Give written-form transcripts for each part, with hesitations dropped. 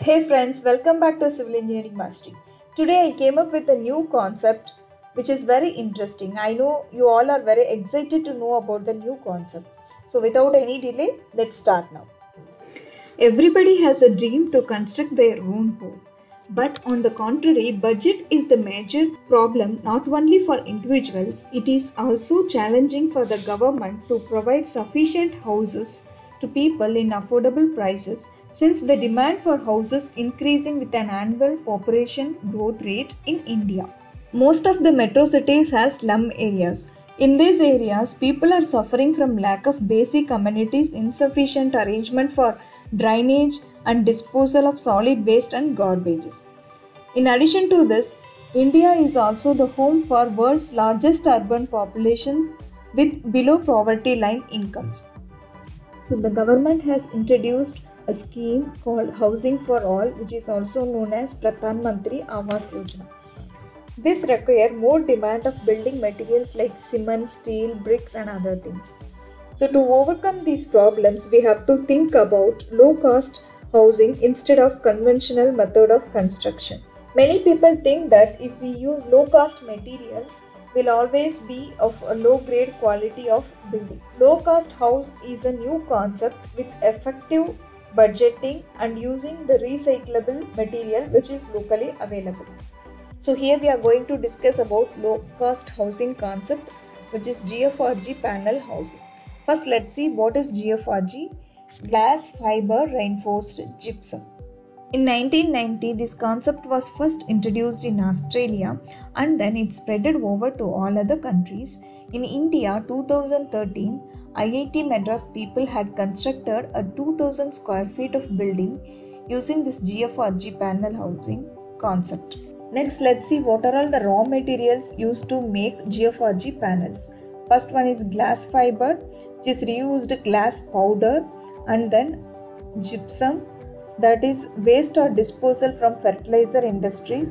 Hey friends, welcome back to Civil Engineering Mastery. Today I came up with a new concept which is very interesting. I know you all are very excited to know about the new concept. So without any delay, let's start now. Everybody has a dream to construct their own home. But on the contrary, budget is the major problem not only for individuals, it is also challenging for the government to provide sufficient houses to people in affordable prices since the demand for houses increasing with an annual population growth rate in India. Most of the metro cities has slum areas. In these areas, people are suffering from lack of basic amenities, insufficient arrangement for drainage and disposal of solid waste and garbages. In addition to this, India is also the home for world's largest urban populations with below poverty line incomes. So the government has introduced a scheme called Housing for All, which is also known as Pradhan Mantri Awas Yojana. This requires more demand of building materials like cement, steel, bricks and other things. So to overcome these problems, we have to think about low-cost housing instead of conventional method of construction. Many people think that if we use low-cost material, will always be of a low-grade quality of building. Low-cost house is a new concept with effective budgeting and using the recyclable material which is locally available. So here we are going to discuss about low-cost housing concept, which is GFRG panel housing. First, let's see what is GFRG, glass fiber reinforced gypsum. In 1990, this concept was first introduced in Australia and then it spreaded over to all other countries. In India, 2013, IIT Madras people had constructed a 2000 square feet of building using this GFRG panel housing concept. Next, let's see what are all the raw materials used to make GFRG panels. First one is glass fiber, which is reused glass powder, and then gypsum, that is waste or disposal from fertilizer industry,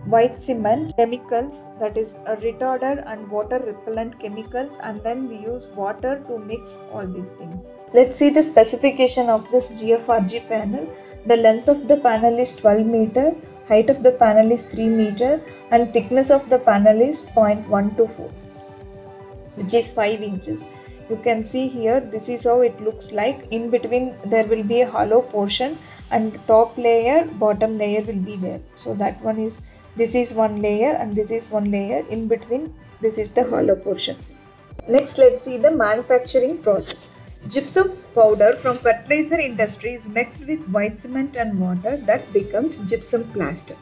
white cement, chemicals, that is a retardant and water repellent chemicals, and then we use water to mix all these things. Let's see the specification of this GFRG panel. The length of the panel is 12 meter, height of the panel is 3 meter, and thickness of the panel is 0.124, which is 5 inches. You can see here, this is how it looks like. In between there will be a hollow portion and top layer, bottom layer will be there. So that one is, this is one layer and this is one layer. In between, this is the hollow portion. Next, let's see the manufacturing process. Gypsum powder from fertilizer industry is mixed with white cement and water that becomes gypsum plaster.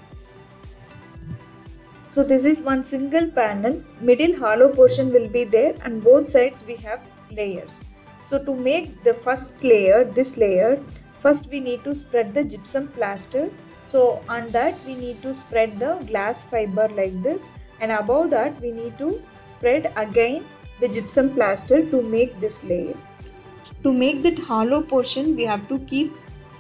So this is one single panel, middle hollow portion will be there and both sides we have layers. So to make the first layer, this layer, first we need to spread the gypsum plaster. So on that we need to spread the glass fiber like this, and above that we need to spread again the gypsum plaster to make this layer. To make that hollow portion we have to keep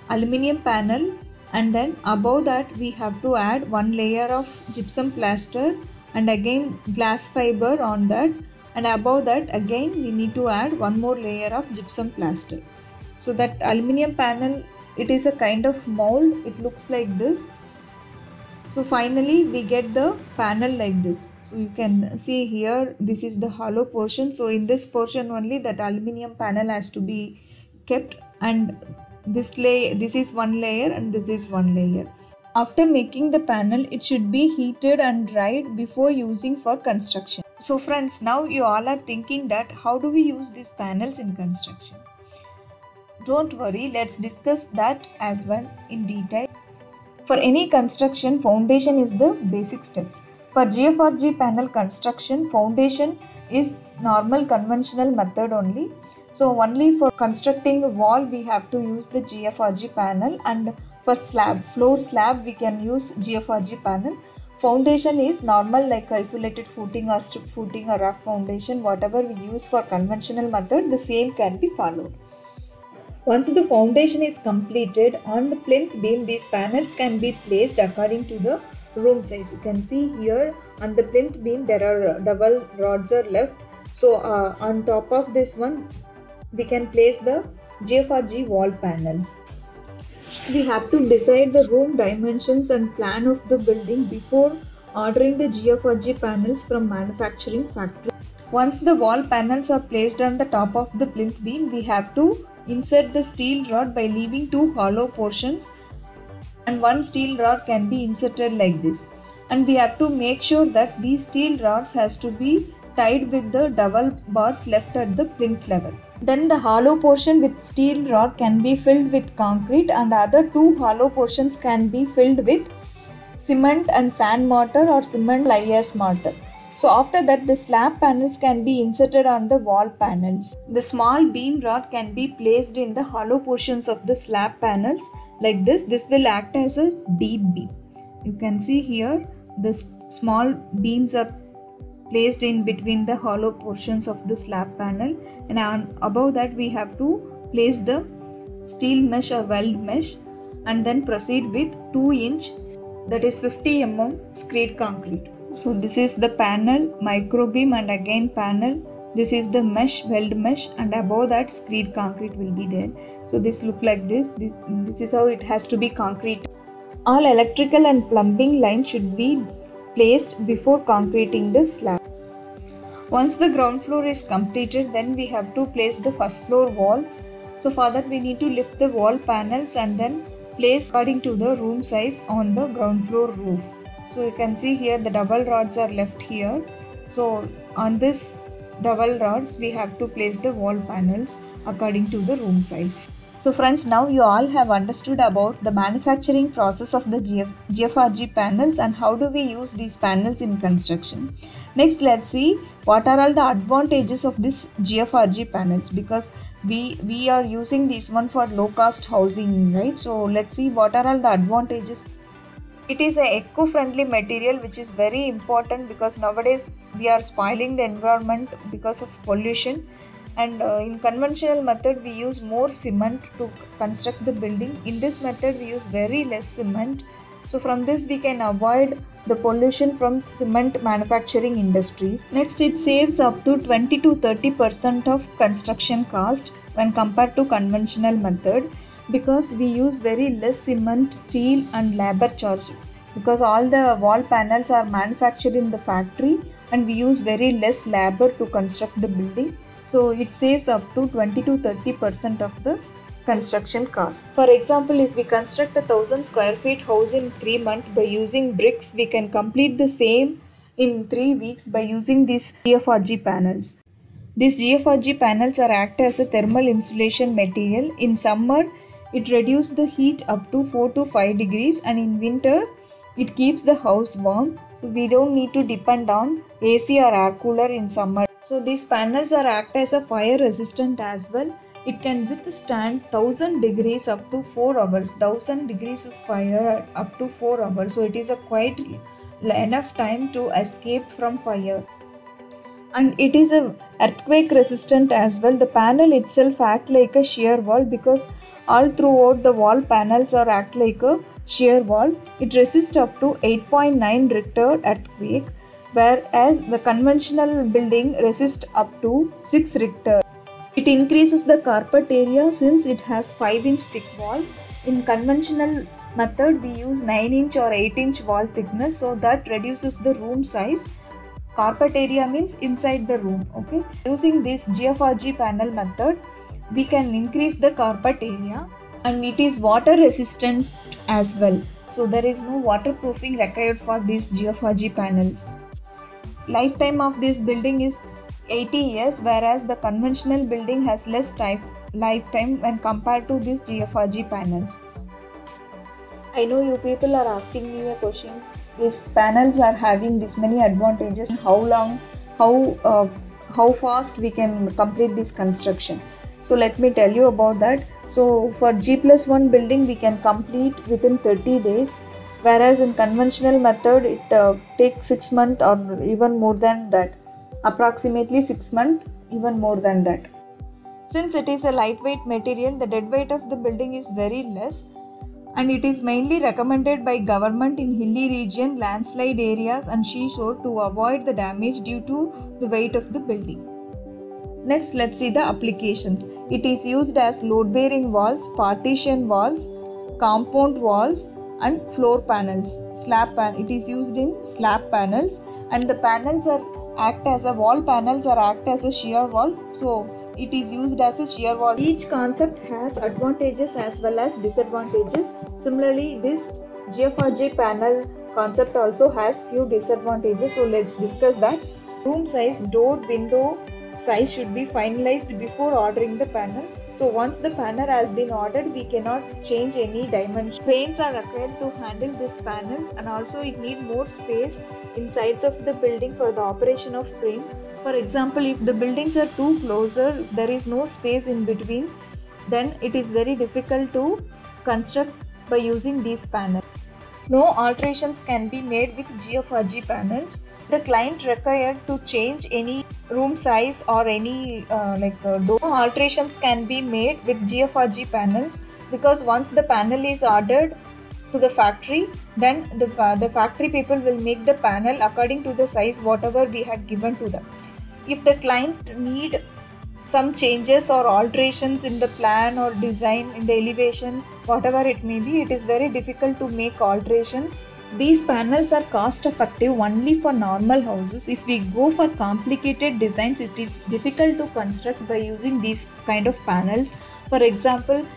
aluminium panel, and then above that we have to add one layer of gypsum plaster and again glass fiber on that, and above that again we need to add one more layer of gypsum plaster. So that aluminium panel, it is a kind of mold, it looks like this. So finally we get the panel like this. So you can see here, this is the hollow portion. So in this portion only that aluminium panel has to be kept, and this is one layer and this is one layer. After making the panel, it should be heated and dried before using for construction. So friends, now you all are thinking that how do we use these panels in construction? Don't worry, let's discuss that as well in detail. For any construction, foundation is the basic steps. For GFRG panel construction, foundation is normal conventional method only. So only for constructing a wall we have to use the GFRG panel, and for slab, floor slab we can use GFRG panel. Foundation is normal like isolated footing or strip footing or rough foundation, whatever we use for conventional method, the same can be followed. Once the foundation is completed, on the plinth beam these panels can be placed according to the room size. You can see here on the plinth beam there are double rods are left. So on top of this one we can place the GFRG wall panels. We have to decide the room dimensions and plan of the building before ordering the GFRG panels from manufacturing factory. Once the wall panels are placed on the top of the plinth beam, we have to insert the steel rod by leaving two hollow portions, and one steel rod can be inserted like this. And we have to make sure that these steel rods has to be tied with the double bars left at the plinth level. Then the hollow portion with steel rod can be filled with concrete, and the other two hollow portions can be filled with cement and sand mortar or cement lye ash mortar. So after that, the slab panels can be inserted on the wall panels. The small beam rod can be placed in the hollow portions of the slab panels like this. This will act as a deep beam. You can see here the small beams are placed in between the hollow portions of the slab panel, and above that we have to place the steel mesh or weld mesh, and then proceed with 2-inch, that is 50 mm screed concrete. So this is the panel, micro beam, and again panel. This is the mesh, weld mesh, and above that screed concrete will be there. So this look like this. This is how it has to be concrete. All electrical and plumbing lines should be placed before concreting the slab. Once the ground floor is completed, then we have to place the first floor walls. So for that we need to lift the wall panels and then place according to the room size on the ground floor roof. So you can see here the double rods are left here. So on this double rods we have to place the wall panels according to the room size. So friends, now you all have understood about the manufacturing process of the GFRG panels and how do we use these panels in construction. Next, let's see what are all the advantages of this GFRG panels, because we are using this one for low cost housing, right? So let's see what are all the advantages. It is an eco-friendly material which is very important because nowadays we are spoiling the environment because of pollution. And in conventional method we use more cement to construct the building. In this method we use very less cement. So from this we can avoid the pollution from cement manufacturing industries. Next, it saves up to 20 to 30% of construction cost when compared to conventional method, because we use very less cement, steel and labor charge, because all the wall panels are manufactured in the factory and we use very less labor to construct the building. So it saves up to 20 to 30% of the construction cost. For example, if we construct a 1000 square feet house in 3 months by using bricks, we can complete the same in 3 weeks by using these GFRG panels. These GFRG panels are act as a thermal insulation material. In summer, it reduces the heat up to 4 to 5 degrees, and in winter, it keeps the house warm. So we don't need to depend on AC or air cooler in summer. So these panels are act as a fire resistant as well. It can withstand 1000 degrees up to 4 hours. 1000 degrees of fire up to 4 hours. So it is a quite enough time to escape from fire. And it is a earthquake resistant as well. The panel itself act like a shear wall, because all throughout the wall panels are act like a shear wall. It resists up to 8.9 Richter earthquake, whereas the conventional building resists up to 6 Richter. It increases the carpet area since it has 5-inch thick wall. In conventional method we use 9-inch or 8-inch wall thickness, so that reduces the room size. Carpet area means inside the room. Okay, using this GFRG panel method we can increase the carpet area, and it is water resistant as well. So there is no waterproofing required for these GFRG panels. Lifetime of this building is 80 years, whereas the conventional building has less lifetime when compared to these GFRG panels. I know you people are asking me a question. These panels are having this many advantages. How long, how fast we can complete this construction? So let me tell you about that. So for G+1 building we can complete within 30 days, whereas in conventional method it takes 6 months or even more than that. Approximately 6 months, even more than that. Since it is a lightweight material, the dead weight of the building is very less, and it is mainly recommended by government in hilly region, landslide areas and seashore to avoid the damage due to the weight of the building. Next, let's see the applications. It is used as load bearing walls, partition walls, compound walls and floor panels. It is used in slab panels, and the panels are act as a wall panels or act as a shear wall. So it is used as a shear wall. Each concept has advantages as well as disadvantages. Similarly, this GFRG panel concept also has few disadvantages. So let's discuss that. Room size, door, window size should be finalized before ordering the panel. So once the panel has been ordered, we cannot change any dimension. Cranes are required to handle these panels, and also it need more space inside of the building for the operation of crane. For example, if the buildings are too closer, there is no space in between, then it is very difficult to construct by using these panels. No alterations can be made with GFRG panels. The client required to change any room size or any door. No alterations can be made with GFRG panels, because once the panel is ordered to the factory, then the factory people will make the panel according to the size whatever we had given to them. If the client need some changes or alterations in the plan or design, in the elevation, whatever it may be, it is very difficult to make alterations. These panels are cost effective only for normal houses. If we go for complicated designs, it is difficult to construct by using these kind of panels. For example,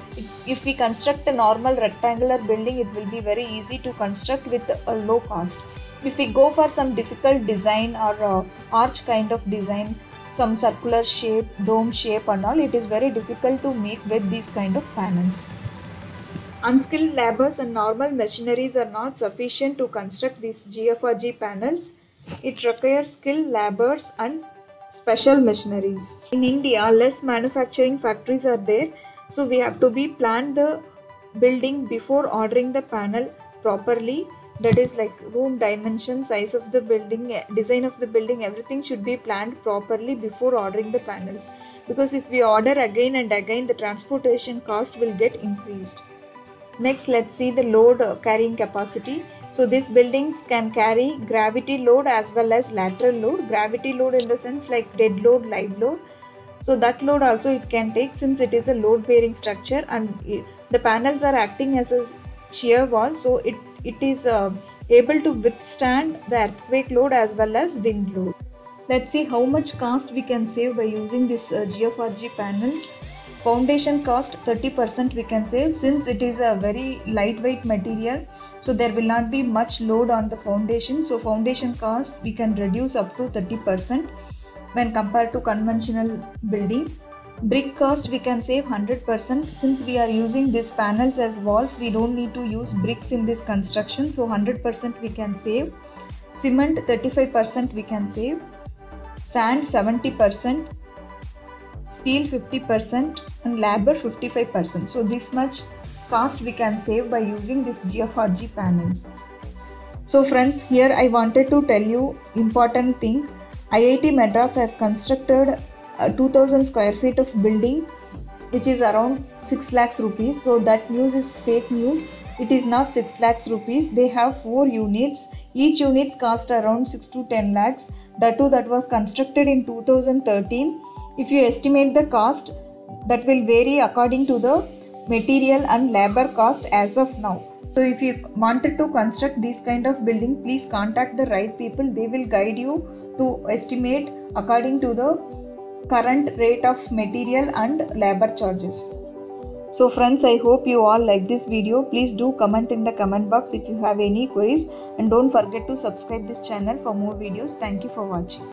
if we construct a normal rectangular building, it will be very easy to construct with a low cost. If we go for some difficult design or arch kind of design, some circular shape, dome shape and all, it is very difficult to make with these kind of panels. Unskilled laborers and normal machineries are not sufficient to construct these GFRG panels. It requires skilled laborers and special machineries. In India, less manufacturing factories are there, so we have to plan the building before ordering the panel properly. That is like room dimension, size of the building, design of the building, everything should be planned properly before ordering the panels. Because if we order again and again, the transportation cost will get increased. Next, let's see the load carrying capacity. So these buildings can carry gravity load as well as lateral load. Gravity load in the sense like dead load, live load. So that load also it can take, since it is a load bearing structure, and the panels are acting as a shear wall, so it is able to withstand the earthquake load as well as wind load. Let's see how much cost we can save by using this GFRG panels. Foundation cost 30% we can save, since it is a very lightweight material, so there will not be much load on the foundation. So foundation cost we can reduce up to 30% when compared to conventional building. Brick cost we can save 100%, since we are using these panels as walls, we don't need to use bricks in this construction, so 100% we can save. Cement 35% we can save. Sand 70%. Steel 50% and labor 55%. So this much cost we can save by using this GFRG panels. So friends, here I wanted to tell you important thing. IIT Madras has constructed a 2000 square feet of building, which is around 6 lakhs rupees. So that news is fake news. It is not 6 lakhs rupees. They have 4 units. Each units cost around 6 to 10 lakhs. That too, that was constructed in 2013. If you estimate the cost, that will vary according to the material and labor cost as of now. So if you wanted to construct this kind of building, please contact the right people. They will guide you to estimate according to the current rate of material and labor charges. So friends, I hope you all like this video. Please do comment in the comment box if you have any queries, and don't forget to subscribe this channel for more videos. Thank you for watching.